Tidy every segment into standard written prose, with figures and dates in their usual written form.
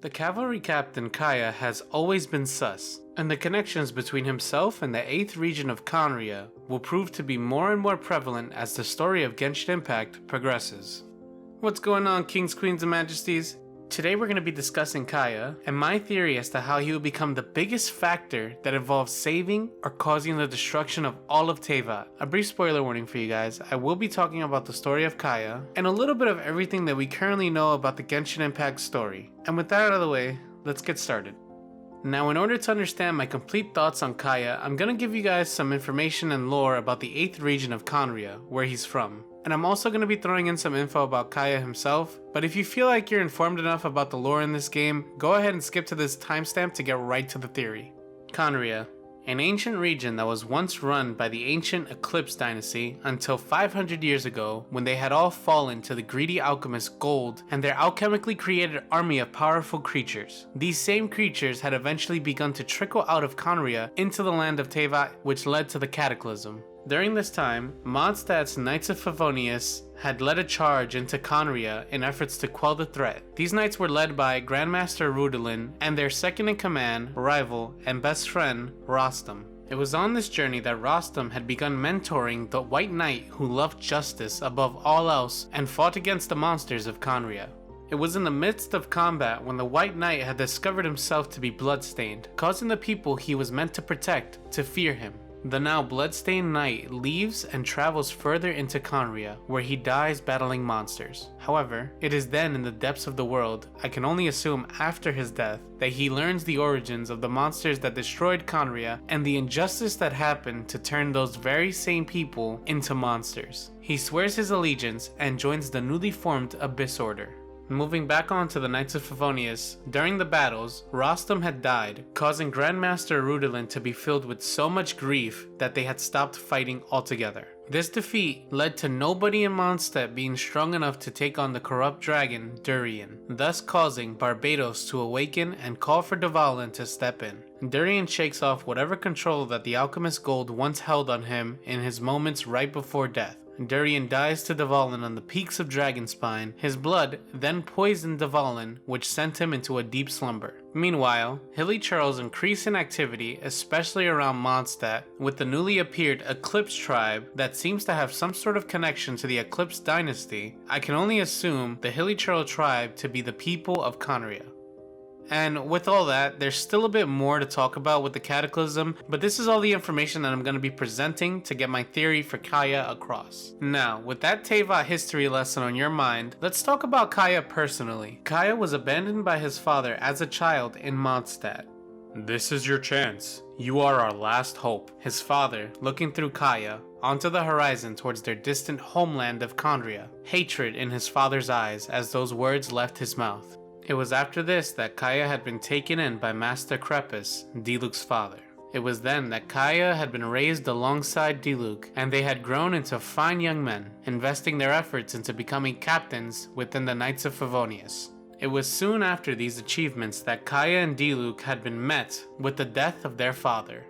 The cavalry captain Kaeya has always been sus, and the connections between himself and the 8th region of Khaenri'ah will prove to be more and more prevalent as the story of Genshin Impact progresses. What's going on, kings, queens, and majesties? Today we're going to be discussing Kaeya, and my theory as to how he will become the biggest factor that involves saving or causing the destruction of all of Teyvat. A brief spoiler warning for you guys, I will be talking about the story of Kaeya, and a little bit of everything that we currently know about the Genshin Impact story. And with that out of the way, let's get started. Now, in order to understand my complete thoughts on Kaeya, I'm going to give you guys some information and lore about the 8th region of Khaenri'ah, where he's from. And I'm also going to be throwing in some info about Kaeya himself, but if you feel like you're informed enough about the lore in this game, go ahead and skip to this timestamp to get right to the theory. Khaenri'ah, an ancient region that was once run by the ancient Eclipse dynasty until 500 years ago, when they had all fallen to the greedy alchemist Gold and their alchemically created army of powerful creatures. These same creatures had eventually begun to trickle out of Khaenri'ah into the land of Teyvat, which led to the Cataclysm. During this time, Mondstadt's Knights of Favonius had led a charge into Khaenri'ah in efforts to quell the threat. These knights were led by Grandmaster Rudolin and their second-in-command, rival, and best friend, Rostam. It was on this journey that Rostam had begun mentoring the White Knight who loved justice above all else and fought against the monsters of Khaenri'ah. It was in the midst of combat when the White Knight had discovered himself to be bloodstained, causing the people he was meant to protect to fear him. The now bloodstained knight leaves and travels further into Khaenri'ah, where he dies battling monsters. However, it is then in the depths of the world, I can only assume after his death, that he learns the origins of the monsters that destroyed Khaenri'ah and the injustice that happened to turn those very same people into monsters. He swears his allegiance and joins the newly formed Abyss Order. Moving back on to the Knights of Favonius, during the battles, Rostam had died, causing Grandmaster Rudolin to be filled with so much grief that they had stopped fighting altogether. This defeat led to nobody in Mondstadt being strong enough to take on the corrupt dragon, Durian, thus causing Barbatos to awaken and call for Dvalin to step in. Durian shakes off whatever control that the alchemist Gold once held on him in his moments right before death. Durian dies to Dvalin on the peaks of Dragonspine. His blood then poisoned Dvalin, which sent him into a deep slumber. Meanwhile, Hilichurl's increase in activity, especially around Mondstadt, with the newly appeared Eclipse tribe that seems to have some sort of connection to the Eclipse dynasty, I can only assume the Hilichurl tribe to be the people of Khaenri'ah. And with all that, there's still a bit more to talk about with the Cataclysm, but this is all the information that I'm going to be presenting to get my theory for Kaeya across. Now, with that Teyvat history lesson on your mind, let's talk about Kaeya personally. Kaeya was abandoned by his father as a child in Mondstadt. "This is your chance. You are our last hope." His father, looking through Kaeya, onto the horizon towards their distant homeland of Khaenri'ah, hatred in his father's eyes as those words left his mouth. It was after this that Kaeya had been taken in by Master Crepus, Diluc's father. It was then that Kaeya had been raised alongside Diluc, and they had grown into fine young men, investing their efforts into becoming captains within the Knights of Favonius. It was soon after these achievements that Kaeya and Diluc had been met with the death of their father.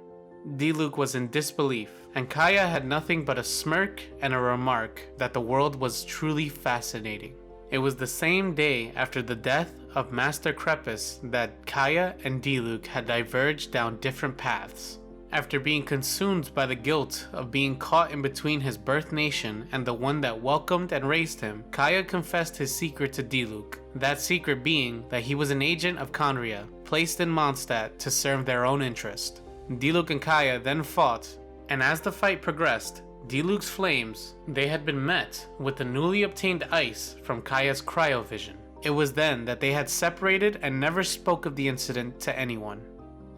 Diluc was in disbelief, and Kaeya had nothing but a smirk and a remark that the world was truly fascinating. It was the same day after the death of Master Crepus that Kaeya and Diluc had diverged down different paths. After being consumed by the guilt of being caught in between his birth nation and the one that welcomed and raised him, Kaeya confessed his secret to Diluc, that secret being that he was an agent of Khaenri'ah, placed in Mondstadt to serve their own interest. Diluc and Kaeya then fought, and as the fight progressed, Diluc's flames, they had been met with the newly obtained ice from Kaeya's cryovision. It was then that they had separated and never spoke of the incident to anyone.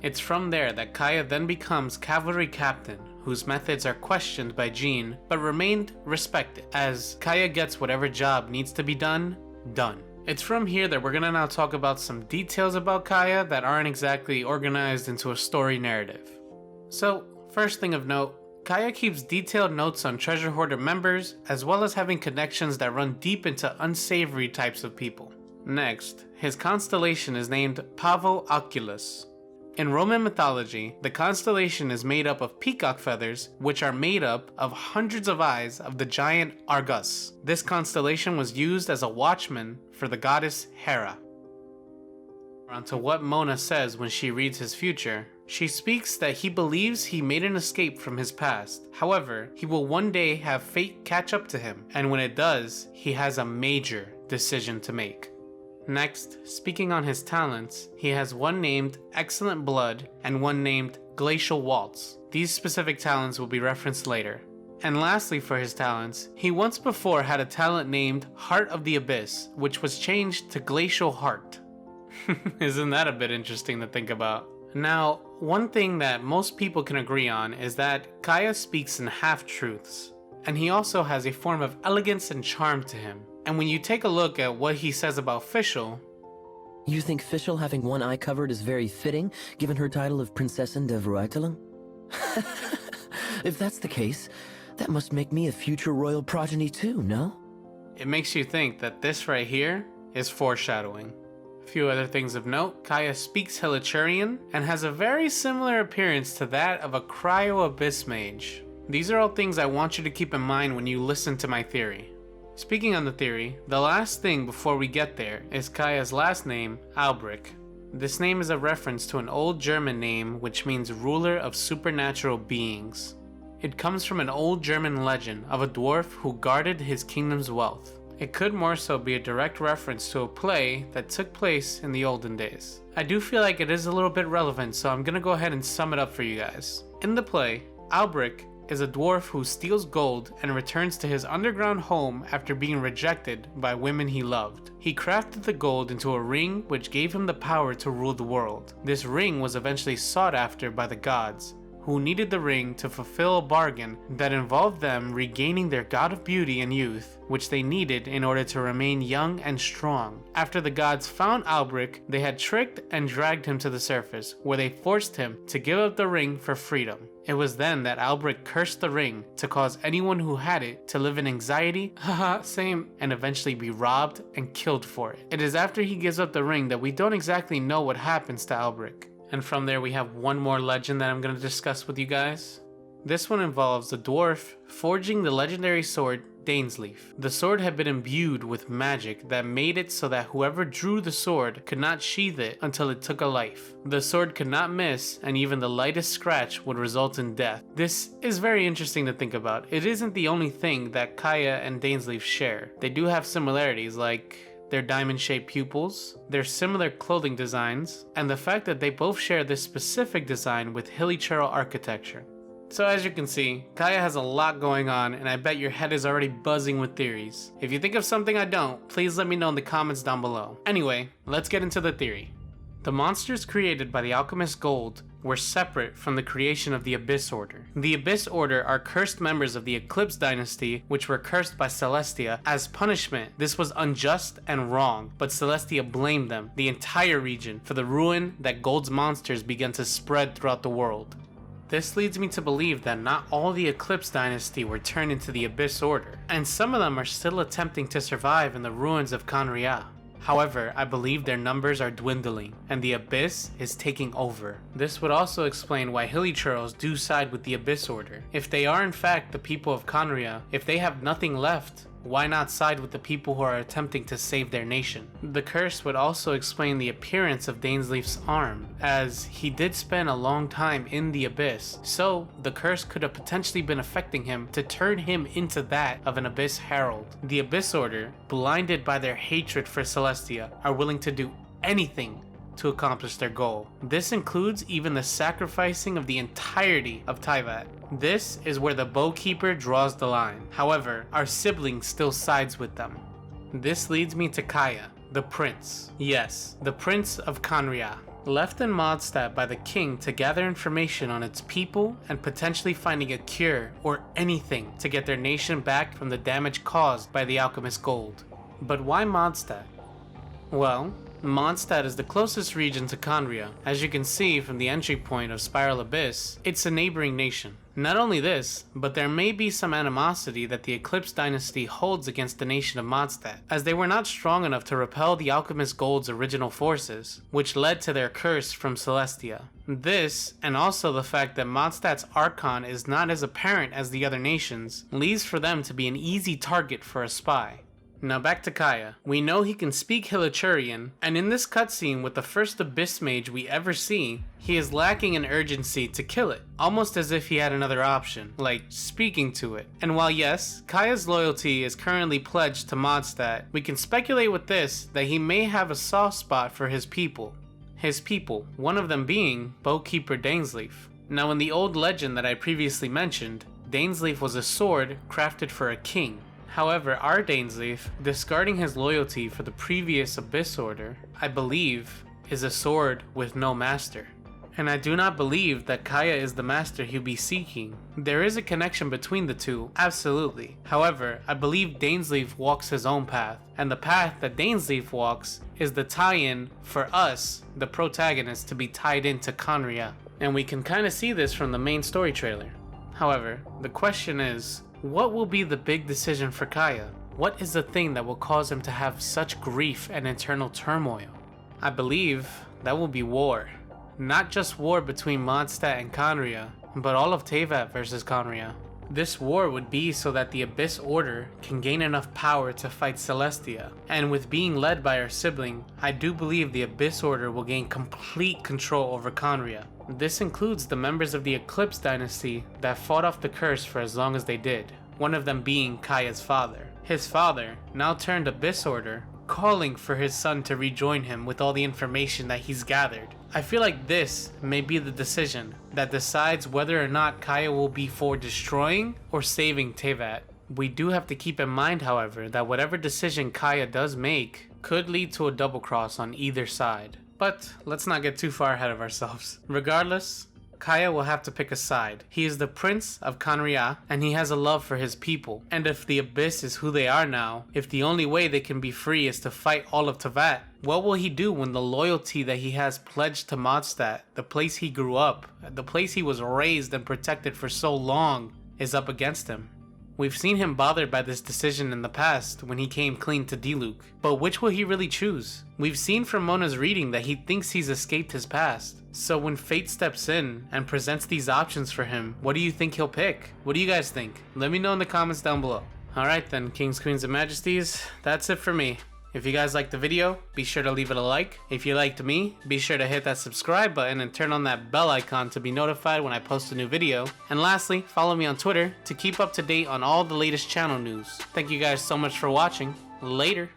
It's from there that Kaeya then becomes cavalry captain, whose methods are questioned by Jean, but remained respected, as Kaeya gets whatever job needs to be done. It's from here that we're gonna now talk about some details about Kaeya that aren't exactly organized into a story narrative. So, first thing of note, Kaeya keeps detailed notes on treasure hoarder members, as well as having connections that run deep into unsavory types of people. Next, his constellation is named Pavo Oculus. In Roman mythology, the constellation is made up of peacock feathers, which are made up of hundreds of eyes of the giant Argus. This constellation was used as a watchman for the goddess Hera. onto what Mona says when she reads his future. She speaks that he believes he made an escape from his past. However, he will one day have fate catch up to him, and when it does, he has a major decision to make. Next, speaking on his talents, he has one named Excellent Blood and one named Glacial Waltz. These specific talents will be referenced later. And lastly for his talents, he once before had a talent named Heart of the Abyss, which was changed to Glacial Heart. Isn't that a bit interesting to think about? Now, one thing that most people can agree on is that Kaeya speaks in half-truths, and he also has a form of elegance and charm to him. And when you take a look at what he says about Fischl... You think Fischl having one eye covered is very fitting, given her title of Prinzessin der Verurteilung? If that's the case, that must make me a future royal progeny too, no? It makes you think that this right here is foreshadowing. A few other things of note, Kaeya speaks Hilichurian and has a very similar appearance to that of a Cryo-Abyss mage. These are all things I want you to keep in mind when you listen to my theory. Speaking on the theory, the last thing before we get there is Kaeya's last name, Albrich. This name is a reference to an old German name which means ruler of supernatural beings. It comes from an old German legend of a dwarf who guarded his kingdom's wealth. It could more so be a direct reference to a play that took place in the olden days. I do feel like it is a little bit relevant, so I'm gonna go ahead and sum it up for you guys. In the play, Albrich is a dwarf who steals gold and returns to his underground home after being rejected by women he loved. He crafted the gold into a ring which gave him the power to rule the world. This ring was eventually sought after by the gods, who needed the ring to fulfill a bargain that involved them regaining their god of beauty and youth, which they needed in order to remain young and strong. After the gods found Albrich, they had tricked and dragged him to the surface, where they forced him to give up the ring for freedom. It was then that Albrich cursed the ring to cause anyone who had it to live in anxiety, haha, same, and eventually be robbed and killed for it. It is after he gives up the ring that we don't exactly know what happens to Albrich. And from there we have one more legend that I'm going to discuss with you guys. This one involves the dwarf forging the legendary sword Dainsleif. The sword had been imbued with magic that made it so that whoever drew the sword could not sheath it until it took a life. The sword could not miss, and even the lightest scratch would result in death. This is very interesting to think about. It isn't the only thing that Kaeya and Dainsleif share. They do have similarities, like their diamond-shaped pupils, their similar clothing designs, and the fact that they both share this specific design with Hilichurian architecture. So as you can see, Kaeya has a lot going on, and I bet your head is already buzzing with theories. If you think of something I don't, please let me know in the comments down below. Anyway, let's get into the theory. The monsters created by the alchemist Gold were separate from the creation of the Abyss Order. The Abyss Order are cursed members of the Eclipse dynasty, which were cursed by Celestia. As punishment, this was unjust and wrong, but Celestia blamed them, the entire region, for the ruin that Gold's monsters began to spread throughout the world. This leads me to believe that not all the Eclipse dynasty were turned into the Abyss Order, and some of them are still attempting to survive in the ruins of Khaenri'ah. However, I believe their numbers are dwindling, and the Abyss is taking over. This would also explain why Hilichurians do side with the Abyss Order. If they are in fact the people of Khaenri'ah, if they have nothing left, why not side with the people who are attempting to save their nation? The curse would also explain the appearance of Dainsleif's arm, as he did spend a long time in the Abyss, so the curse could have potentially been affecting him to turn him into that of an Abyss Herald. The Abyss Order, blinded by their hatred for Celestia, are willing to do anything to accomplish their goal. This includes even the sacrificing of the entirety of Teyvat. This is where the Bowkeeper draws the line. However, our sibling still sides with them. This leads me to Kaeya, the Prince. Yes, the Prince of Khaenri'ah. Left in Mondstadt by the king to gather information on its people and potentially finding a cure or anything to get their nation back from the damage caused by the alchemist Gold. But why Mondstadt? Well, Mondstadt is the closest region to Khaenri'ah. As you can see from the entry point of Spiral Abyss, it's a neighboring nation. Not only this, but there may be some animosity that the Eclipse dynasty holds against the nation of Mondstadt, as they were not strong enough to repel the Alchemist Gold's original forces, which led to their curse from Celestia. This, and also the fact that Mondstadt's Archon is not as apparent as the other nations, leaves for them to be an easy target for a spy. Now back to Kaeya. We know he can speak Hilichurian, and in this cutscene with the first Abyss Mage we ever see, he is lacking an urgency to kill it, almost as if he had another option, like speaking to it. And while yes, Kaeya's loyalty is currently pledged to Mondstadt, we can speculate with this that he may have a soft spot for his people. His people, one of them being Bowkeeper Dainsleif. Now in the old legend that I previously mentioned, Dainsleif was a sword crafted for a king. However, our Dainsleif, discarding his loyalty for the previous Abyss Order, I believe, is a sword with no master. And I do not believe that Kaeya is the master he'll be seeking. There is a connection between the two, absolutely. However, I believe Dainsleif walks his own path, and the path that Dainsleif walks is the tie-in for us, the protagonists, to be tied into Khaenri'ah. And we can kind of see this from the main story trailer. However, the question is, what will be the big decision for Kaeya? What is the thing that will cause him to have such grief and internal turmoil? I believe that will be war. Not just war between Mondstadt and Khaenri'ah, but all of Teyvat versus Khaenri'ah. This war would be so that the Abyss Order can gain enough power to fight Celestia, and with being led by our sibling, I do believe the Abyss Order will gain complete control over Khaenri'ah. This includes the members of the Eclipse dynasty that fought off the curse for as long as they did, one of them being Kaeya's father. His father, now turned Abyss Order, calling for his son to rejoin him with all the information that he's gathered. I feel like this may be the decision that decides whether or not Kaeya will be for destroying or saving Teyvat. We do have to keep in mind, however, that whatever decision Kaeya does make could lead to a double cross on either side. But let's not get too far ahead of ourselves. Regardless, Kaeya will have to pick a side. He is the prince of Khaenri'ah, and he has a love for his people. And if the Abyss is who they are now, if the only way they can be free is to fight all of Teyvat, what will he do when the loyalty that he has pledged to Mondstadt, the place he grew up, the place he was raised and protected for so long, is up against him? We've seen him bothered by this decision in the past when he came clean to Diluc, but which will he really choose? We've seen from Mona's reading that he thinks he's escaped his past. So when fate steps in and presents these options for him, what do you think he'll pick? What do you guys think? Let me know in the comments down below. Alright then, Kings, Queens, and Majesties, that's it for me. If you guys liked the video, be sure to leave it a like. If you liked me, be sure to hit that subscribe button and turn on that bell icon to be notified when I post a new video. And lastly, follow me on Twitter to keep up to date on all the latest channel news. Thank you guys so much for watching. Later.